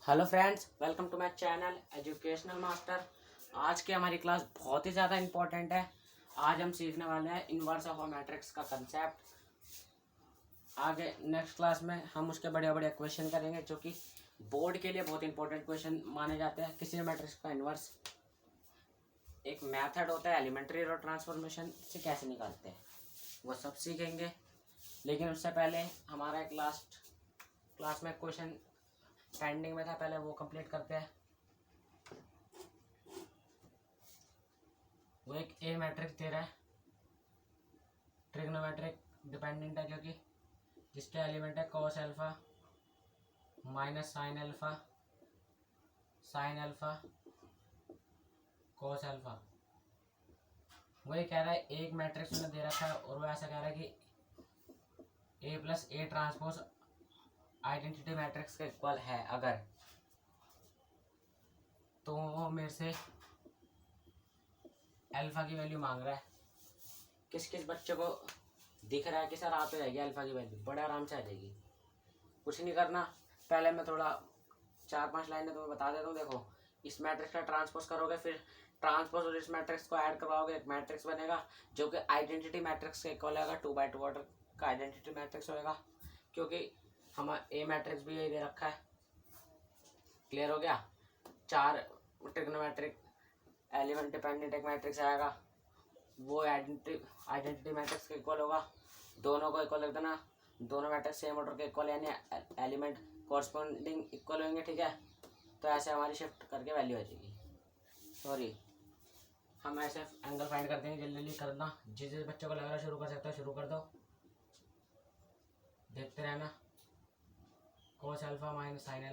Hello friends, welcome to my channel educational master. आज की हमारी क्लास बहुत ही ज़्यादा इम्पोर्टेंट है। आज हम सीखने वाले हैं इनवर्स ऑफ अ मैट्रिक्स का कंसेप्ट। आगे नेक्स्ट क्लास में हम उसके बड़े बड़े क्वेश्चन करेंगे जो कि बोर्ड के लिए बहुत इंपॉर्टेंट क्वेश्चन माने जाते हैं। किसी मैट्रिक्स का इनवर्स एक मेथड होता है एलिमेंट्री रो ट्रांसफॉर्मेशन से कैसे निकालते हैं, वो सब सीखेंगे। लेकिन उससे पहले हमारा एक लास्ट क्लास में क्वेश्चन पेंडिंग में था, पहले वो कंप्लीट करते हैं। वो एक ए मैट्रिक्स दे रहा है, ट्रिग्नोमेट्रिक डिपेंडेंट है, क्योंकि जिसके एलिमेंट है cos alpha minus sine alpha cos alpha. वो ये कह रहा है एक मैट्रिक्स में दे रखा है और वो ऐसा कह रहा है कि A plus A transpose identity matrix का इक्वल है अगर, तो वो मेरे से अल्फा की वैल्यू मांग रहा है। किस किस बच्चे को दिख रहा है कि सर आ तो जाएगी अल्फा की वैल्यू, बड़े आराम से आ जाएगी। कुछ नहीं करना, पहले मैं थोड़ा 4-5 लाइनें तुम्हें बता देता हूँ। देखो, इस मैट्रिक्स का ट्रांसपोज करोगे, फिर ट्रांसपोज और इस मैट्रिक्स को ऐड करवाओगे, एक मैट्रिक्स बनेगा जो कि आइडेंटिटी मैट्रिक्स के इक्वल होगा। 2x2 ऑर्डर का आइडेंटिटी मैट्रिक्स होगा, क्योंकि हम ए मैट्रिक्स भी यही दे रखा है। क्लियर हो गया। 4 ट्रिग्नोमेट्रिक एलिमेंट डिपेंडेंट एक मैट्रिक्स आएगा, वो आइडेंटिटी मैट्रिक्स के इक्वल होगा। दोनों को इक्वल रख देना, दोनों मैट्रिक्स सेम ऑर्डर के इक्वल यानी एलिमेंट कॉरस्पॉन्डिंग इक्वल होंगे। ठीक है, तो ऐसे हमारी शिफ्ट करके वैल्यू आ जाएगी। सॉरी, हम ऐसे एंगल फाइंड कर देंगे। जल्दी जल्दी करना, जिस जिस बच्चों को लग रहा है शुरू कर सकते हो शुरू कर दो, देखते रहना। Cos alpha minus sine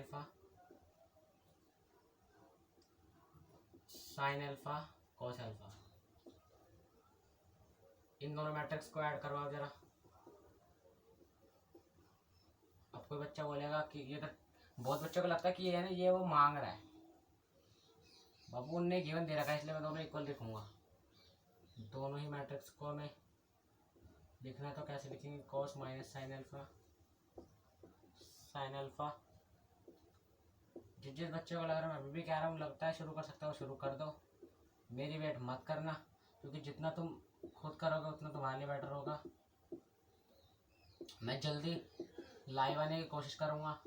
alpha cos alpha, इन दोनों मैट्रिक्स को ऐड करवाओ जरा। अब कोई बच्चा बोलेगा कि ये तो, बहुत बच्चों को लगता है कि ये है ना, ये वो मांग रहा है। बाबू उनने गिवन दे रखा है, इसलिए मैं दोनों इक्वल लिखूंगा। दोनों ही मैट्रिक्स को हमें लिखना है, तो कैसे लिखेंगे? Cos minus sine alpha. जिस जिस बच्चे को लग रहा है, मैं अभी भी कह रहा हूँ, लगता है शुरू कर सकता हूँ, शुरू कर दो। मेरी वेट मत करना, क्योंकि जितना तुम खुद करोगे उतना तुम्हारे लिए बेटर होगा। मैं जल्दी लाइव आने की कोशिश करूँगा।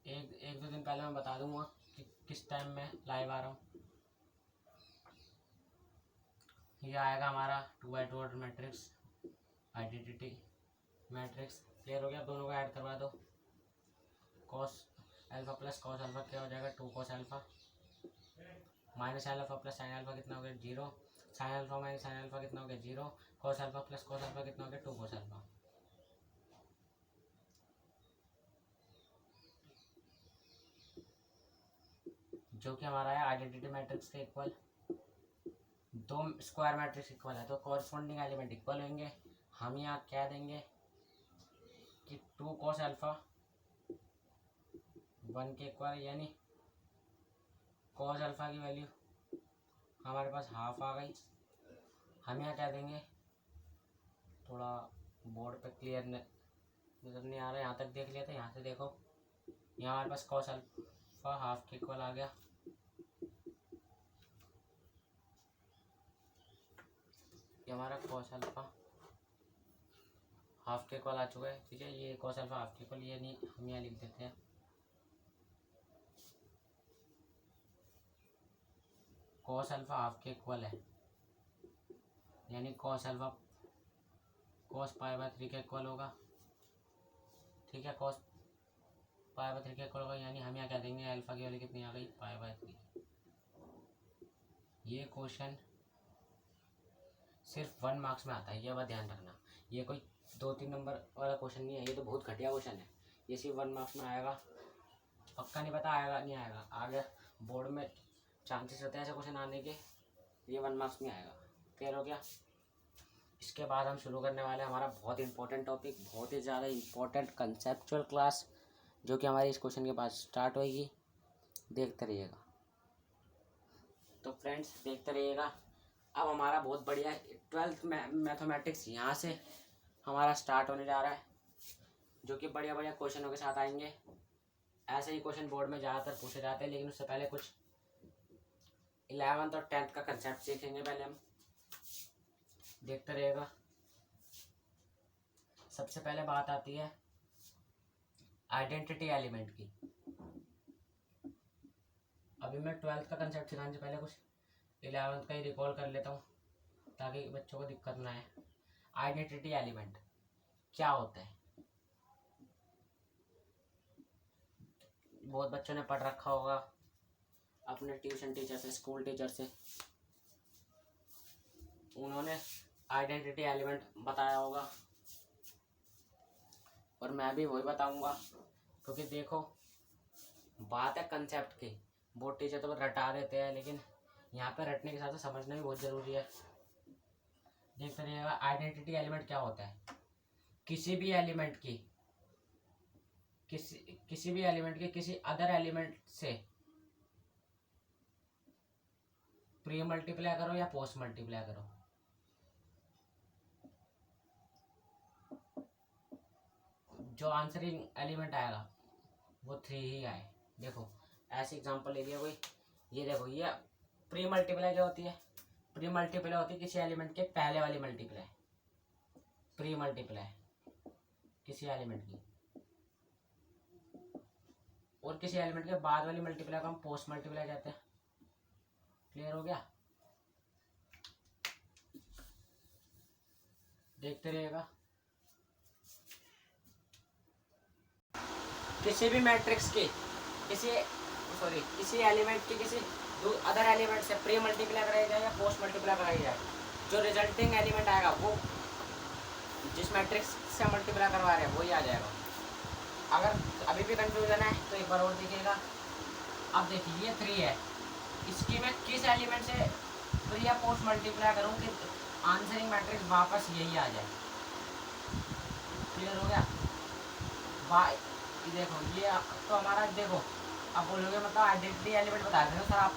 एक दो दिन पहले मैं बता दूंगा कि किस टाइम में लाइव आ रहा हूँ। ये आएगा हमारा 2x2 order matrix identity matrix. Clear हो गया। दोनों को ऐड करवा दो। Cos alpha plus cos alpha क्या हो जाएगा? 2 cos alpha minus sine alpha plus sine alpha कितना हो गया? 0। Sine alpha minus sine alpha कितना हो गया? 0। Cos alpha plus cos alpha कितना हो गया? 2 कॉस अल्फा। जो कि हमारा है आइडेंटिटी मैट्रिक्स के इक्वल। दो स्क्वायर मैट्रिक्स इक्वल है तो कॉरस्पॉन्डिंग एलिमेंट इक्वल होंगे। हम यहाँ क्या देंगे कि 2 कॉस अल्फा 1 के इक्वल, यानी कॉस अल्फा की वैल्यू हमारे पास हाफ आ गई। हम यहाँ क्या देंगे, थोड़ा बोर्ड पे क्लियर नजर नहीं आ रहा है, यहाँ तक देख लिया था, यहाँ से देखो। यहाँ हमारे पास कॉस अल्फा हाफ के इक्वल आ गया। ये हमारा कॉस अल्फा हाफ के इक्वल आ चुका है। ठीक है, ये कॉस अल्फा हाफ के इक्वल, ये नहीं, हम यहाँ लिख देते हैं कॉस अल्फा हाफ के इक्वल है, यानी कॉस अल्फा कॉस पाई/3 के इक्वल होगा। ठीक है, कॉस पाई/3 के इक्वल होगा, यानी हम यहाँ क्या देंगे, अल्फा की वैल्यू कितनी आ गई? पाई/3। ये क्वेश्चन सिर्फ 1 मार्क्स में आता है, ये बात ध्यान रखना। ये कोई 2-3 नंबर वाला क्वेश्चन नहीं है, ये तो बहुत घटिया क्वेश्चन है। ये सिर्फ 1 मार्क्स में आएगा, पक्का नहीं पता आएगा नहीं आएगा। आगे बोर्ड में चांसेस होते हैं ऐसे क्वेश्चन आने के, ये 1 मार्क्स में आएगा। क्लियर हो गया। इसके बाद हम शुरू करने वाले हैं हमारा बहुत इंपॉर्टेंट टॉपिक, बहुत ही ज़्यादा इंपॉर्टेंट कंसेप्चुअल क्लास, जो कि हमारी इस क्वेश्चन के बाद स्टार्ट होगी। देखते रहिएगा। तो फ्रेंड्स देखते रहिएगा। अब हमारा बहुत बढ़िया 12th मैथमेटिक्स यहाँ से हमारा स्टार्ट होने जा रहा है, जो कि बढ़िया बढ़िया क्वेश्चनों के साथ आएंगे। ऐसे ही क्वेश्चन बोर्ड में ज़्यादातर पूछे जाते हैं, लेकिन उससे पहले कुछ 11th और 10th का कंसेप्ट सीखेंगे पहले हम, देखते रहिएगा। सबसे पहले बात आती है आइडेंटिटी एलिमेंट की। अभी मैं 12th का कंसेप्ट सिखाने से पहले कुछ 11th का ही रिकॉल कर लेता हूँ ताकि बच्चों को दिक्कत ना आए। आइडेंटिटी एलिमेंट क्या होता है? बहुत बच्चों ने पढ़ रखा होगा अपने ट्यूशन टीचर से, स्कूल टीचर से, उन्होंने आइडेंटिटी एलिमेंट बताया होगा और मैं भी वही बताऊंगा, क्योंकि देखो बात है कंसेप्ट की। बहुत टीचर तो रटा देते हैं, लेकिन यहाँ पे रटने के साथ समझना भी बहुत ज़रूरी है। देखते रहिएगा आइडेंटिटी एलिमेंट क्या होता है। किसी भी एलिमेंट की किसी अदर एलिमेंट से प्री मल्टीप्लाई करो या पोस्ट मल्टीप्लाई करो, जो आंसरिंग एलिमेंट आएगा वो 3 ही आए। देखो ऐसे एग्जांपल ले लिया कोई, ये देखो ये प्री मल्टीप्लाई क्या होती है? प्री मल्टीप्लाई होती है किसी एलिमेंट के पहले वाली मल्टीप्लाई, प्री मल्टीप्लाई किसी एलिमेंट की, और किसी एलिमेंट के बाद वाली मल्टीप्लाई को हम पोस्ट मल्टीप्लाई कहते हैं। क्लियर हो गया? देखते रहिएगा। किसी भी मैट्रिक्स की किसी एलिमेंट की किसी अदर एलिमेंट से प्री मल्टीप्लाई कराई जाए या पोस्ट मल्टीप्लाई कराई जाए, जो रिजल्टिंग एलिमेंट आएगा वो जिस मैट्रिक्स से मल्टीप्लाई करवा रहे हैं वही आ जाएगा। अगर अभी भी कंफ्यूजन है तो एक बार और देखिएगा। अब देखिए ये 3 है, इसकी मैं किस एलिमेंट से प्री या पोस्ट मल्टीप्लाई करूँ कि आंसरिंग मैट्रिक्स वापस यही आ जाए। क्लियर हो गया? देखो ये तो हमारा, देखो अब बोलोगे मतलब आइडेंटिटी एलिमेंट बता रहे हो सर आप,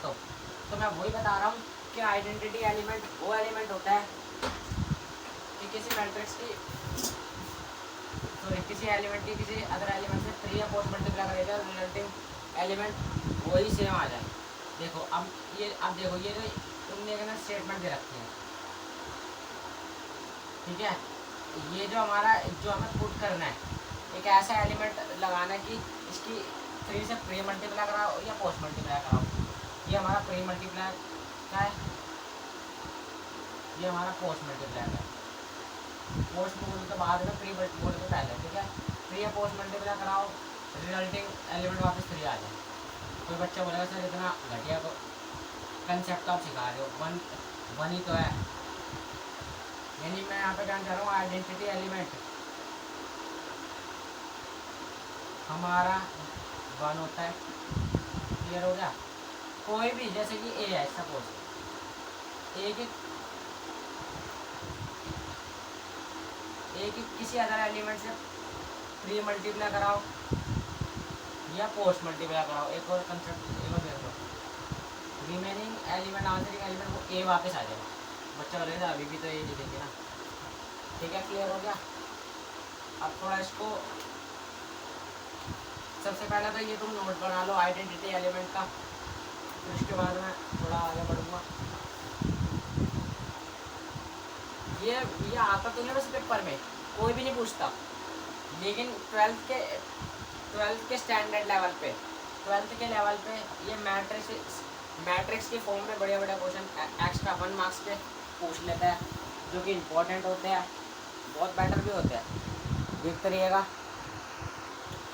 तो मैं वही बता रहा हूँ कि आइडेंटिटी एलिमेंट वो एलिमेंट होता है कि किसी मैट्रिक्स की किसी एलिमेंट की किसी अदर एलिमेंट से प्री या पोस्ट मल्टीप्लाई करेगा, रिजल्टिंग एलिमेंट वही सेम आ जाए। देखो अब देखो ये जो तुमने कहना स्टेटमेंट दे रखी है, ठीक है, ये जो हमें पुट करना है, एक ऐसा एलिमेंट लगाना कि इसकी 3 से प्री मल्टीप्लाई कराओ या पोस्ट मल्टीप्लाई कराओ। ये हमारा प्री मल्टीप्लाई का है, ये हमारा पोस्ट मल्टीप्लाई का है। पोस्ट बोल तो बाद में, प्री बोल तो पहले, ठीक है। प्री या पोस्ट मल्टीप्लाई कराओ, रिजल्टिंग एलिमेंट वापस 3 आ जाए। कोई बच्चा बोलेगा सर इतना घटिया को कंसेप्ट तो आप सिखा रहे हो, वन ही तो है। यानी मैं यहाँ पे कहना चाह रहा हूँ आइडेंटिटी एलिमेंट हमारा 1 होता है। क्लियर हो गया? कोई भी, जैसे कि ए है, सपोज ए की किसी अदर एलिमेंट से प्री मल्टीप्लाई कराओ या पोस्ट मल्टीप्लाई कराओ। एक और कंसेप्ट देख लो, रिमेनिंग एलिमेंट आंसरिंग एलिमेंट वो ए वापस आ जाएगा। बच्चा बोलेगा अभी भी तो ये लिखेंगे ना, ठीक है। क्लियर हो गया? अब थोड़ा इसको, सबसे पहले तो ये तुम नोट बना लो आइडेंटिटी एलिमेंट का, फिर उसके बाद मैं थोड़ा आगे बढ़ूँगा। ये आता तो नहीं बस पेपर में, कोई भी नहीं पूछता, लेकिन 12th के स्टैंडर्ड लेवल पे, 12th के लेवल पे ये मैट्रिक्स के फॉर्म में बड़े बड़े क्वेश्चन एक्स्ट्रा 1 मार्क्स पे पूछ लेता है, जो कि इम्पोर्टेंट होते हैं, बहुत बेटर भी होते हैं। देखते रहिएगा।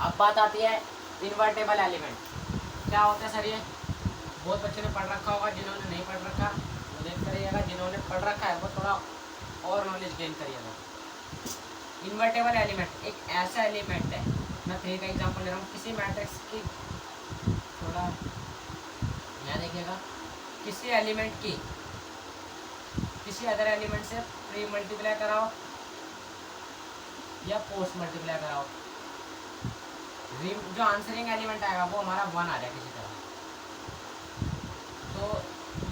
अब बात आती है इन्वर्टेबल एलिमेंट क्या होता है सर। ये बहुत बच्चों ने पढ़ रखा होगा, जिन्होंने नहीं पढ़ रखा वो देखते रहिएगा, जिन्होंने पढ़ रखा है वो थोड़ा और नॉलेज गेन करिएगा। इन्वर्टेबल एलिमेंट एक ऐसा एलिमेंट है, मैं 3 का एग्जांपल ले रहा हूँ। किसी मैट्रिक्स की, थोड़ा यहाँ देखिएगा, किसी एलिमेंट की किसी अदर एलिमेंट से प्री मल्टीप्लाई कराओ या पोस्ट मल्टीप्लाई कराओ, जो आंसरिंग एलिमेंट आएगा वो हमारा 1 आ जाए किसी तरह, तो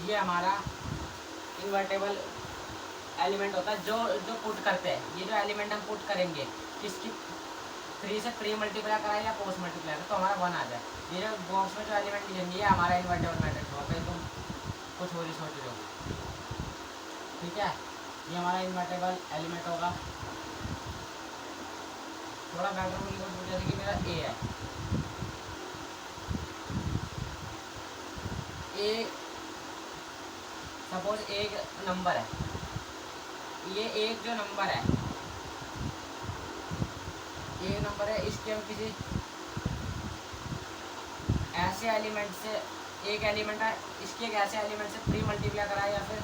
ये हमारा इन्वर्टेबल एलिमेंट होता है। जो पुट करते हैं, ये जो एलिमेंट हम पुट करेंगे किसकी 3 से प्री मल्टीप्लाई कराए या पोस्ट मल्टीप्लाई तो हमारा 1 आ जाए। ये जो बॉक्स में जो एलिमेंट लिखेंगे ये हमारा इन्वर्टेबल मैट्रिक्स होगा। कहीं तुम कुछ और ही सोच रहे हो, ठीक है। ये हमारा इन्वर्टेबल एलिमेंट होगा। थोड़ा बैकग्राउंड लिखो, जैसे कि मेरा ए है, ए सपोज एक नंबर है, ये एक जो नंबर है, ये नंबर है, इसके हम किसी ऐसे एलिमेंट से, एक एलिमेंट है, इसके एक ऐसे एलिमेंट से प्री मल्टीप्लाई कराए या फिर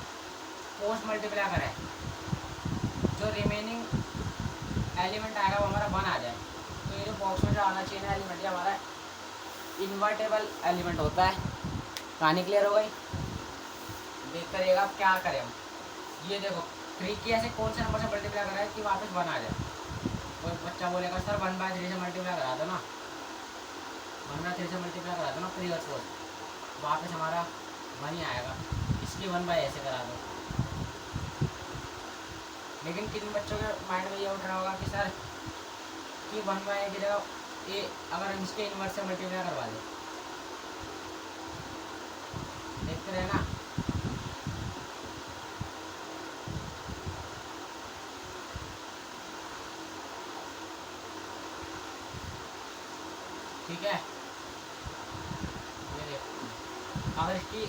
पोस्ट मल्टीप्लाई कराए, जो रिमेनिंग एलिमेंट आएगा वो हमारा 1 आ जाए। तो ये जो बॉक्स में जो आना चाहिए ना एलिमेंट, ये हमारा इन्वर्टेबल एलिमेंट होता है। कहानी क्लियर हो गई? देख करिएगा आप क्या करें हम। ये देखो 3 की ऐसे कौन से नंबर से मल्टीप्लाई कराए कि वापस 1 आ जाए। कोई बच्चा बोलेगा सर 1/3 से मल्टीप्लाई करा दो ना, 1/3 से मल्टीप्लाई करा दो ना प्री और पोस्ट, वापस हमारा 1 ही आएगा। इसकी 1 ऐसे करा दो। लेकिन किन बच्चों के माइंड में ये उठ रहा होगा कि सर कि 1 की जगह ये अगर हम इसके इन्वर्स से मल्टीप्लाई करवा दें, देखते रहे ना। ठीक है, ये देखो अगर इसकी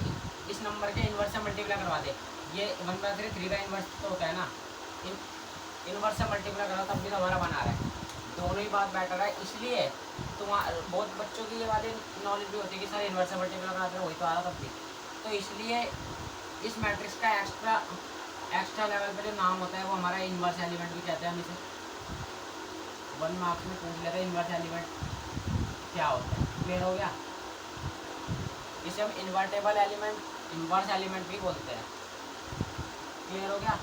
इस नंबर के इन्वर्स से मल्टीप्लाई करवा दे, ये 1/3 3 का इन्वर्स तो होता है ना, इन्वर्स से मल्टीप्लाई करा तब भी तो हमारा बना रहा है। दोनों ही बात बेटर है, इसलिए बहुत बच्चों की ये वाली नॉलेज भी होती है कि सर इन्वर्स से मल्टीप्लाई कराते हैं वही तो आ रहा तब भी। तो इसलिए इस मैट्रिक्स का एक्स्ट्रा लेवल पे जो नाम होता है वो हमारा इन्वर्स एलिमेंट भी कहते हैं। हम इसे 1 मार्क्स में पूछ लेते हैं इन्वर्स एलिमेंट क्या होता है। क्लियर हो गया? इसे हम इन्वर्टेबल एलिमेंट, इन्वर्स एलिमेंट भी बोलते हैं। क्लियर हो गया?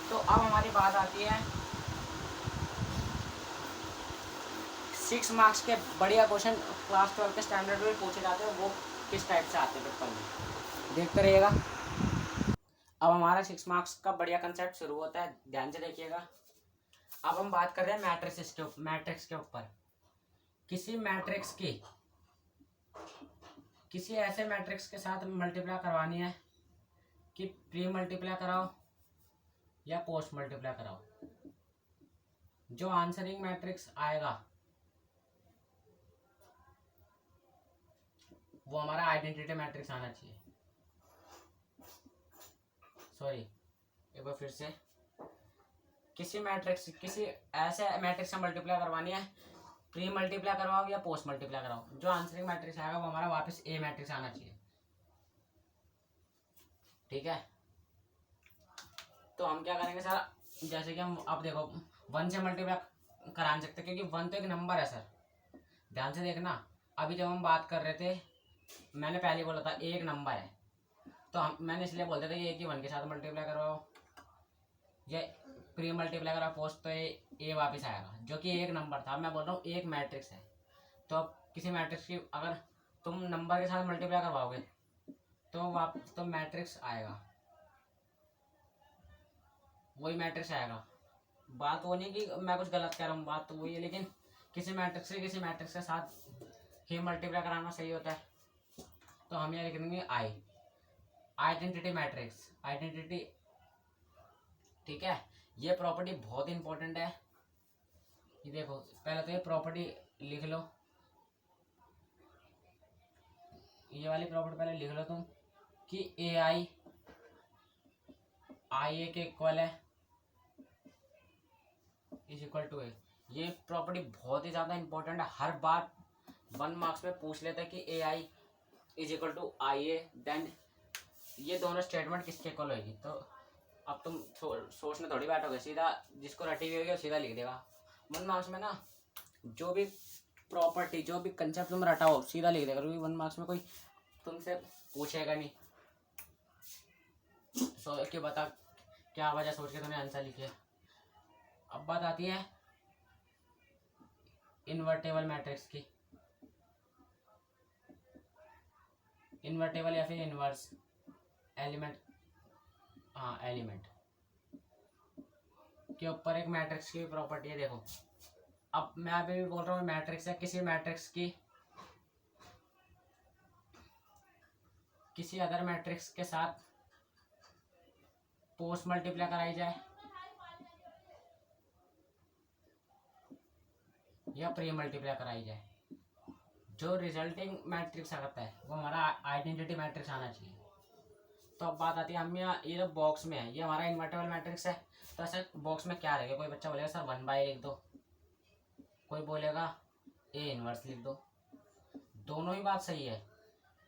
तो अब हमारी बात आती है 6 मार्क्स के बढ़िया क्वेश्चन क्लास 12 के स्टैंडर्ड में पूछे जाते हैं, वो किस टाइप से आते हैं पेपर में, देखते रहिएगा। अब हमारा 6 मार्क्स का बढ़िया कंसेप्ट शुरू होता है, ध्यान से देखिएगा। अब हम बात कर रहे हैं मैट्रिक्स के ऊपर। किसी मैट्रिक्स की किसी ऐसे मैट्रिक्स के साथ मल्टीप्लाई करवानी है कि प्री मल्टीप्लाई कराओ या पोस्ट मल्टीप्लाई कराओ, जो आंसरिंग मैट्रिक्स आएगा वो हमारा आइडेंटिटी मैट्रिक्स आना चाहिए। सॉरी, एक बार फिर से, किसी ऐसे मैट्रिक्स से मल्टीप्लाई करवानी है, प्री मल्टीप्लाई करवाओ या पोस्ट मल्टीप्लाई कराओ, जो आंसरिंग मैट्रिक्स आएगा वो हमारा वापस ए मैट्रिक्स आना चाहिए। ठीक है, तो हम क्या करेंगे सर, जैसे कि हम अब देखो 1 से मल्टीप्लाई करा सकते क्योंकि 1 तो एक नंबर है सर। ध्यान से देखना, अभी जब हम बात कर रहे थे मैंने पहले बोला था एक नंबर है, तो मैंने इसलिए बोलते थे कि 1 के साथ मल्टीप्लाई करवाओ, ये प्री मल्टीप्लाई करा पोस्ट तो ए वापस आएगा, जो कि एक नंबर था। मैं बोल रहा हूँ एक मैट्रिक्स है, तो अब किसी मैट्रिक्स की अगर तुम नंबर के साथ मल्टीप्लाई करवाओगे तो मैट्रिक्स आएगा, वही मैट्रिक्स आएगा। बात वो नहीं कि मैं कुछ गलत कह रहा हूँ, बात तो वही है, लेकिन किसी मैट्रिक्स से किसी मैट्रिक्स के साथ ही मल्टीप्लाई कराना सही होता है। तो हम यहाँ लिख देंगे आइडेंटिटी मैट्रिक्स, आइडेंटिटी। ठीक है, ये प्रॉपर्टी बहुत इंपॉर्टेंट है। ये देखो पहले तो ये प्रॉपर्टी लिख लो, ये वाली प्रॉपर्टी पहले लिख लो तुम कि AI IA के इक्वल है इज इक्वल टू ए। ये प्रॉपर्टी बहुत ही ज़्यादा इंपॉर्टेंट है, हर बार 1 मार्क्स में पूछ लेता है कि AI is equal to IA, then ये दोनों स्टेटमेंट किसके इक्वल होगी। तो अब तुम सोचने थोड़ी बैठोगे, सीधा जिसको रटी हुई होगी वो सीधा लिख देगा। 1 मार्क्स में ना जो भी प्रॉपर्टी, जो भी कंसेप्ट तुम रटाओ सीधा लिख देगा, क्योंकि 1 मार्क्स में कोई तुमसे पूछेगा नहीं कि बता क्या वजह सोच के तुमने आंसर लिखे। अब बात आती है इन्वर्टेबल मैट्रिक्स की, इन्वर्टेबल या फिर इन्वर्स एलिमेंट। हाँ एलिमेंट, के ऊपर एक मैट्रिक्स की प्रॉपर्टी है। देखो अब मैं अभी भी बोल रहा हूँ मैट्रिक्स है, किसी मैट्रिक्स की किसी अदर मैट्रिक्स के साथ पोस्ट मल्टीप्लाई कराई जाए या प्री मल्टीप्लाई कराई जाए, जो रिजल्टिंग मैट्रिक्स आता है वो हमारा आइडेंटिटी मैट्रिक्स आना चाहिए। तो अब बात आती है, हम ये जो बॉक्स में है ये हमारा इन्वर्टेबल मैट्रिक्स है, तो ऐसे बॉक्स में क्या रहेगा? कोई बच्चा बोलेगा सर 1/a लिख दो, कोई बोलेगा ए इनवर्स लिख दो। दोनों ही बात सही है,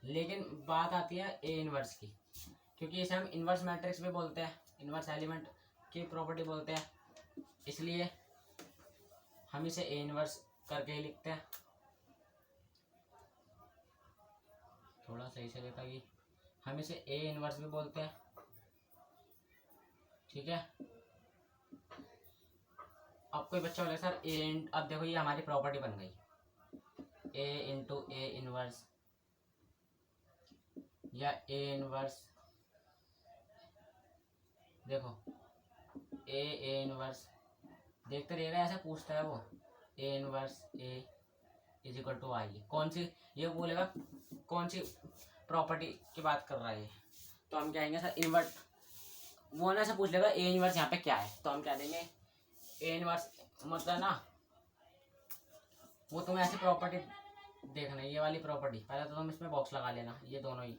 लेकिन बात आती है ए इनवर्स की, क्योंकि इसे हम इनवर्स मैट्रिक्स भी बोलते हैं, इनवर्स एलिमेंट की प्रॉपर्टी बोलते हैं, इसलिए हम इसे ए इनवर्स करके ही लिखते हैं। थोड़ा सही से देखा कि हम इसे ए इनवर्स भी बोलते हैं, ठीक है। अब कोई बच्चा बोले सर ए, अब देखो ये हमारी प्रॉपर्टी बन गई, ए इंटू ए इनवर्स या ए इनवर्स। देखो ए इनवर्स देखते रहिएगा, ऐसे पूछता है वो, A inverse A is equal to I, कौन सी, ये बोलेगा कौन सी प्रॉपर्टी की बात कर रहा है, तो हम क्या कहेंगे सर इन्वर्ट, वो ना से पूछ लेगा ए इनवर्स यहाँ पे क्या है, तो हम क्या देंगे ए इनवर्स, मतलब ना वो तुम्हें ऐसी प्रॉपर्टी देखना है, ये वाली प्रॉपर्टी, पहले तो तुम इसमें बॉक्स लगा लेना, ये दोनों ही।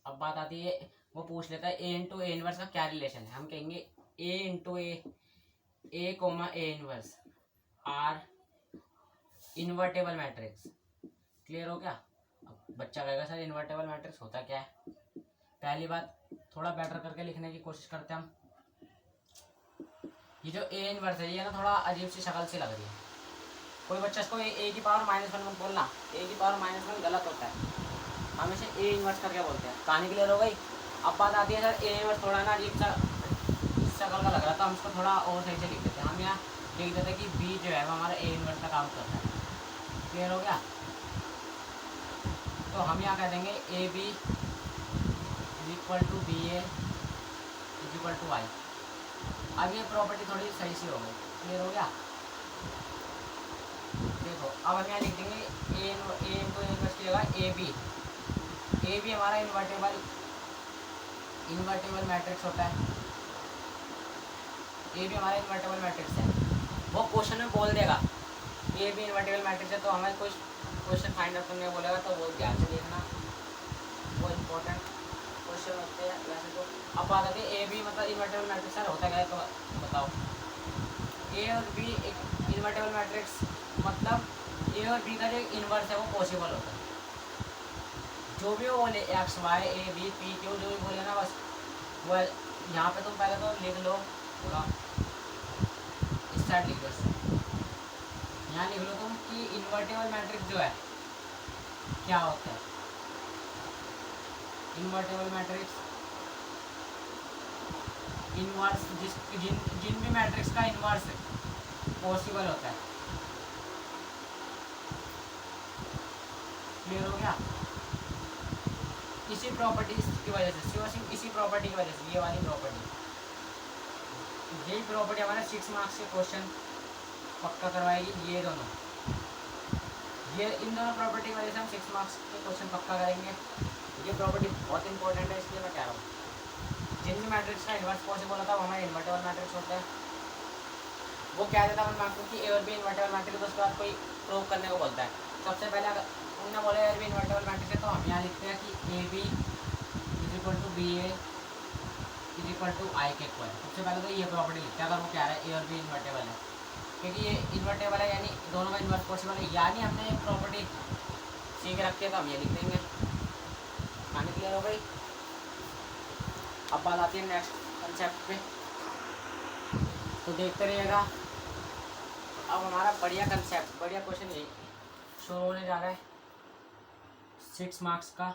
अब बात आती है, वो पूछ लेता है ए इंटू ए इनवर्स का क्या रिलेशन है, हम कहेंगे A into A comma A inverse are invertible matrix. Clear हो गया? अब बच्चा कहेगा सर इन्वर्टेबल मैट्रिक्स होता क्या है? पहली बात थोड़ा बेटर करके लिखने की कोशिश करते हैं हम। ये जो ए इनवर्स है ये ना थोड़ा अजीब सी शक्ल सी लग रही है, कोई बच्चा इसको ए की पावर -1 मत बोलना, ए की पावर -1 गलत होता है, हम इसे ए इनवर्स करके बोलते हैं। कहानी क्लियर हो गई? अब बात आती है सर ए इनवर्स थोड़ा ना अजीब सा शक्ल का लग रहा था, हम इसको थोड़ा और सही से लिख देते हैं, हम यहाँ लिख देते हैं कि बी जो है वो हमारा ए इनवर्स का काम करता है। क्लियर हो गया? तो हम यहाँ कह देंगे A B is equal to B A is equal to I. अब ये प्रॉपर्टी थोड़ी सही सी हो गई। क्लियर हो गया? देखो अब हम यहाँ लिख देंगे ए इंटू इनवर्स की जगह ए बी हमारा इन्वर्टेबल मैट्रिक्स होता है, ए भी हमारा इन्वर्टेबल मैट्रिक्स है। वो क्वेश्चन में बोल देगा ए भी इन्वर्टेबल मैट्रिक्स है, तो हमें कुछ क्वेश्चन फाइंड आउट करने बोलेगा, तो वो ध्यान से देखना, वो इम्पोर्टेंट क्वेश्चन होते हैं वैसे तो। अब बात आती है ए बी मतलब इन्वर्टेबल मैट्रिक्स है, होता क्या है तो बताओ। ए और बी एक इन्वर्टेबल मैट्रिक्स मतलब ए और बी का जो इन्वर्स है वो पॉसिबल होता है, जो भी वो बोले X Y A B P Q जो भी बोले ना, बस वो यहाँ पे तुम पहले तो लिख लो पूरा, स्टार्ट लिख दो, यहाँ लिख लो तुम कि इन्वर्टेबल मैट्रिक्स जो है क्या होता है। इन्वर्टेबल मैट्रिक्स इनवर्स जिन भी मैट्रिक्स का इनवर्स पॉसिबल होता है। क्लियर हो गया? इसी प्रॉपर्टी की वजह से, इसी प्रॉपर्टी की वजह से, ये वाली प्रॉपर्टी, यही प्रॉपर्टी हमारे 6 मार्क्स के क्वेश्चन पक्का करवाएगी। ये दोनों, ये इन दोनों प्रॉपर्टी की वजह से हम 6 मार्क्स के क्वेश्चन पक्का करेंगे। ये प्रॉपर्टी बहुत इंपॉर्टेंट है, इसलिए मैं कह रहा हूँ जिन भी मैट्रिक्स का इन्वर्स पॉसिबल होता है वो हमारे इन्वर्टेबल मैट्रिक्स होता है। वो क्या देता है आपको कि ए और बी इन्वर्टेबल मैट्रिक्स, तो उसके बाद कोई प्रूव करने को बोलता है। सबसे पहले अगर उन्होंने बोला ए और बी इन्वर्टेबल मैट्रिक्स है, तो हम यहाँ लिखते हैं कि A B is equal to B A is equal to I के इक्वल। सबसे पहले तो ये प्रॉपर्टी लिखते हैं अगर वो क्या है ए और बी इन्वर्टेबल है, क्योंकि ये इन्वर्टेबल है यानी दोनों का इन्वर्स पॉसिबल है, यानी हमने एक प्रॉपर्टी सीख रखी है, तो हम ये लिख देंगे। कहानी क्लियर हो गई? अब बात आती है नेक्स्ट कंसेप्ट पे, तो देखते रहिएगा। अब हमारा बढ़िया कंसेप्ट, बढ़िया क्वेश्चन यही शुरू होने जा रहा है, 6 मार्क्स का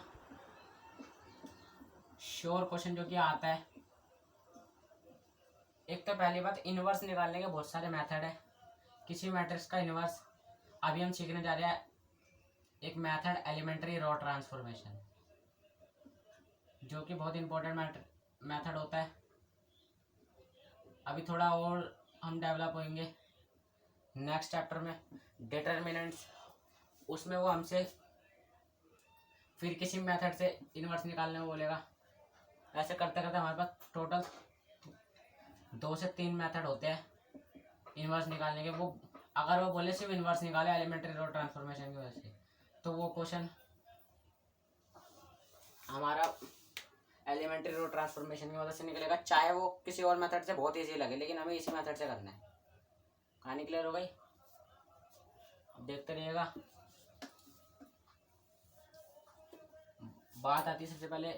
श्योर क्वेश्चन जो कि आता है। एक तो पहली बात, इनवर्स निकालने के बहुत सारे मेथड है किसी मैट्रिक्स का इनवर्स। अभी हम सीखने जा रहे हैं एक मेथड एलिमेंट्री रो ट्रांसफॉर्मेशन, जो कि बहुत इंपॉर्टेंट मेथड होता है। अभी थोड़ा और हम डेवलप होंगे नेक्स्ट चैप्टर में, डिटर्मिनेंट्स। उसमें वो हमसे फिर किसी मेथड से इन्वर्स निकालने को बोलेगा। ऐसे करते करते हमारे पास टोटल 2 से 3 मेथड होते हैं इन्वर्स निकालने के। वो अगर वो बोले सिर्फ इन्वर्स निकाले एलिमेंट्री रो ट्रांसफॉर्मेशन की वजह से, तो वो क्वेश्चन हमारा एलिमेंट्री रो ट्रांसफॉर्मेशन की मदद से निकलेगा, चाहे वो किसी और मेथड से बहुत ईजी लगे, लेकिन हमें इसी मेथड से करना है। कहानी क्लियर हो गई? अब देखते रहिएगा। बात आती है सबसे पहले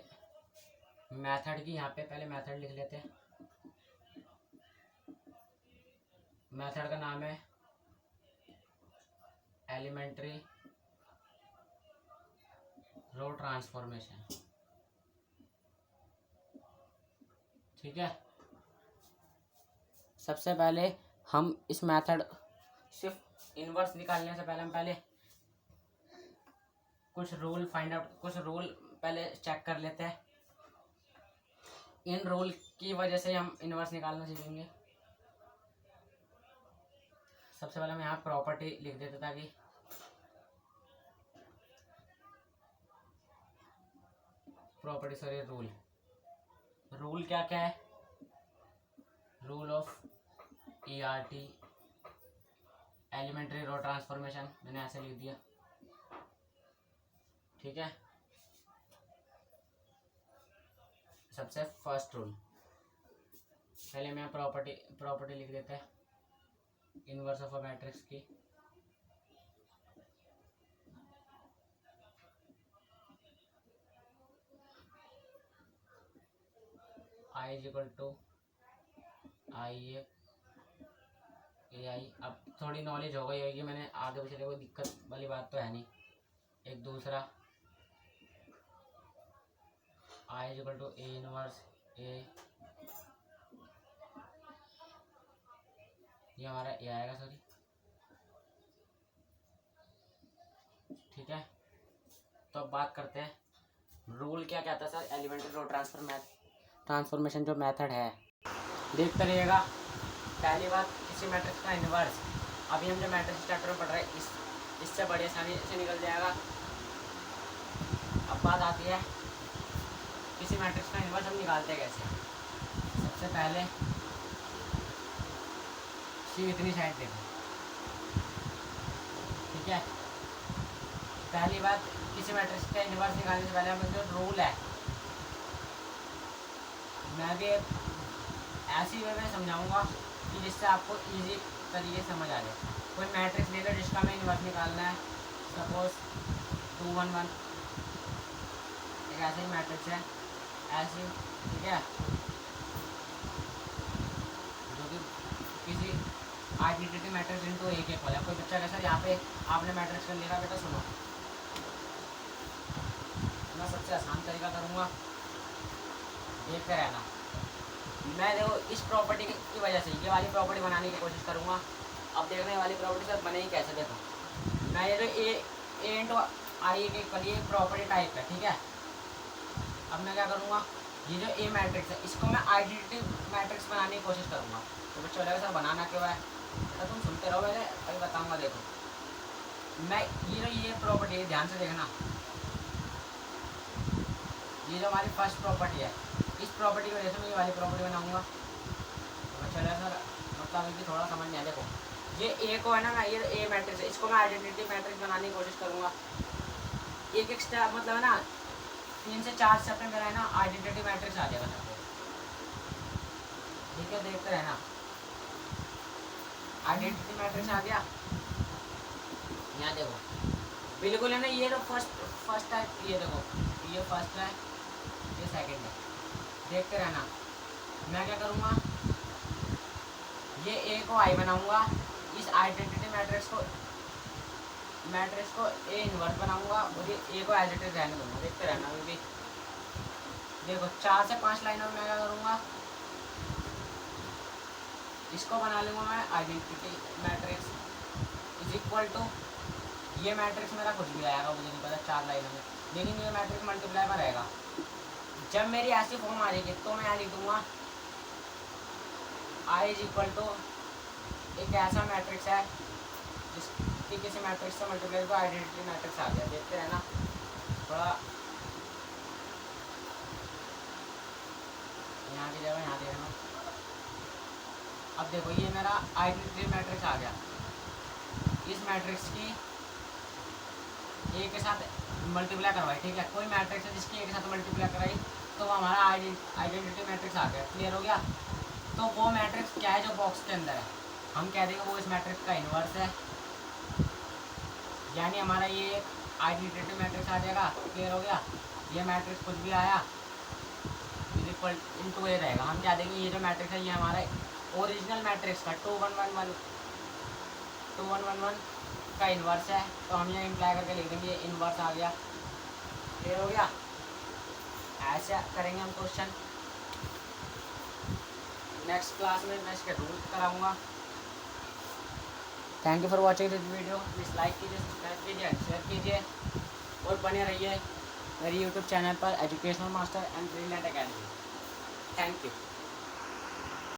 मेथड की। यहाँ पे पहले मेथड लिख लेते हैं। मेथड का नाम है एलिमेंट्री रो ट्रांसफॉर्मेशन, ठीक है। सबसे पहले हम इस मेथड सिर्फ इन्वर्स निकालने से पहले हम पहले कुछ रूल पहले चेक कर लेते हैं। इन रूल की वजह से हम इन्वर्स निकालना सीखेंगे। सबसे पहले हम यहाँ प्रॉपर्टी लिख देते ताकि प्रॉपर्टी सॉरी रूल क्या क्या है। Rule of ERT elementary row transformation, मैंने ऐसे लिख दिया, ठीक है। सबसे फर्स्ट रूल पहले मैं प्रॉपर्टी लिख देते हैं इनवर्स ऑफ अ मैट्रिक्स की। I is equal to IA AI। अब थोड़ी नॉलेज हो गई होगी, मैंने आगे पीछे कोई दिक्कत वाली बात तो है नहीं। एक दूसरा I is equal to A inverse A, ये हमारा A आएगा सॉरी, ठीक है। तो अब बात करते हैं रूल क्या कहता है सर एलिमेंट्री रो ट्रांसफॉर्मेशन जो मेथड है। देखते रहिएगा। पहली बात, किसी मैट्रिक्स का इन्वर्स, अभी हम जो मैट्रिक्स चैप्टर में पढ़ रहे हैं इससे बड़ी आसानी से निकल जाएगा। अब बात आती है किसी मैट्रिक्स का इन्वर्स हम निकालते हैं कैसे। सबसे पहले सिर्फ इतनी साइड देखो, ठीक है। पहली बात, किसी मैट्रिक्स का इन्वर्स निकालने से पहले हमें जो रूल है, मैं भी ऐसी वे में समझाऊंगा कि जिससे आपको इजी तरीके से समझ आ जाए। कोई मैट्रिक्स लेकर जिसका हमें इन्वर्स निकालना है, सपोज 2 1 1, एक ऐसे ही मैट्रिक्स है ऐसे, ठीक है, जो कि किसी आइडेंटिटी मैट्रिक्स इनटू एक एक वाला। कोई बच्चा कैसा, यहाँ पे आपने मैट्रिक्स कर लिया, बेटा सुनो, मैं सबसे आसान तरीका करूँगा, देखते रहना। मैं देखो इस प्रॉपर्टी की वजह से ये वाली प्रॉपर्टी बनाने की कोशिश करूँगा। अब देखने वाली प्रॉपर्टी से बने ही कैसे, देखो मैं ये जो ए इंटू आई के करिए प्रॉपर्टी टाइप है, ठीक है। अब मैं क्या करूँगा, ये जो ए मैट्रिक्स है इसको मैं आइडेंटिटी मैट्रिक्स बनाने की कोशिश करूँगा। तो बच्चों लगा सर बनाना क्यों है, तो तुम सुनते रहो, मैंने अभी बताऊँगा। देखो मैं ये प्रॉपर्टी ध्यान से देखना, ये जो हमारी फर्स्ट प्रॉपर्टी है, इस प्रॉपर्टी की वजह से मैं ये वाली प्रॉपर्टी बनाऊंगा। तो चलो सर मतलब अभी थोड़ा समझ नहीं आया। देखो ये ए को है ना, मैं ये ए मैट्रिक्स है, इसको मैं आइडेंटिटी मैट्रिक्स बनाने की कोशिश करूँगा। एक एक स्टेप मतलब है ना 3 से 4 स्टेप में मेरा है ना आइडेंटिटी मैट्रिक्स आ जाएगा सबको, ठीक है। देखते रहना, आइडेंटिटी मैट्रिक्स आ गया। यहाँ देखो बिल्कुल है ना, ये तो फर्स्ट है, ये देखो ये फर्स्ट है, ये सेकंड है। देखते रहना, मैं क्या करूँगा, ये ए को आई बनाऊँगा, इस आइडेंटिटी मैट्रिक्स को ए इनवर्स बनाऊँगा और ये ए को एज इट इज रहने दूँगा। देखते रहना अभी भी। देखो 4 से 5 लाइनों में मैं क्या करूँगा, इसको बना लूँगा मैं identity matrix is equal to, ये मैट्रिक्स मेरा कुछ भी आएगा मुझे नहीं पता 4 लाइनों में, लेकिन ये मैट्रिक्स मल्टीप्लाई में रहेगा। जब मेरी ऐसी फॉर्म आ जाएगी तो मैं यहाँ लिख दूँगा आई इज इक्वल टू एक ऐसा मैट्रिक्स है जिसकी किसी मैट्रिक्स से मल्टीप्लाई तो आइडेंटिटी मैट्रिक्स आ गया। देखते हैं ना थोड़ा, यहाँ की जगह यहाँ देखना। अब देखो ये मेरा आइडेंटिटी मैट्रिक्स आ गया। इस मैट्रिक्स की ए के साथ मल्टीप्लाई करवाई, ठीक है। कोई मैट्रिक्स है जिसकी ए के साथ मल्टीप्लाई कराई तो वो हमारा आइडेंटिटी मैट्रिक्स आ गया। क्लियर हो गया। तो वो मैट्रिक्स क्या है जो बॉक्स के अंदर है, हम कह देंगे वो इस मैट्रिक्स का इन्वर्स है, यानी हमारा ये आइडेंटिटी मैट्रिक्स आ जाएगा। क्लियर हो गया। ये मैट्रिक्स कुछ भी आया इक्वल इनटू ए रहेगा। हम क्या देंगे ये जो मैट्रिक्स है ये हमारा ओरिजिनल मैट्रिक्स का 2 1 1 1 2 1 1 1 का इन्वर्स है, तो हम ये इम्प्लाई करके लिख देंगे इन्वर्स आ गया। क्लियर हो गया। ऐसे करेंगे हम क्वेश्चन। नेक्स्ट क्लास में मैं इसके रूल कराऊंगा। Thank you for watching this video. Please like कीजिए, सब्सक्राइब कीजिए, शेयर कीजिए और बने रहिए मेरी यूट्यूब चैनल पर educational master and brilliant academy. Thank you.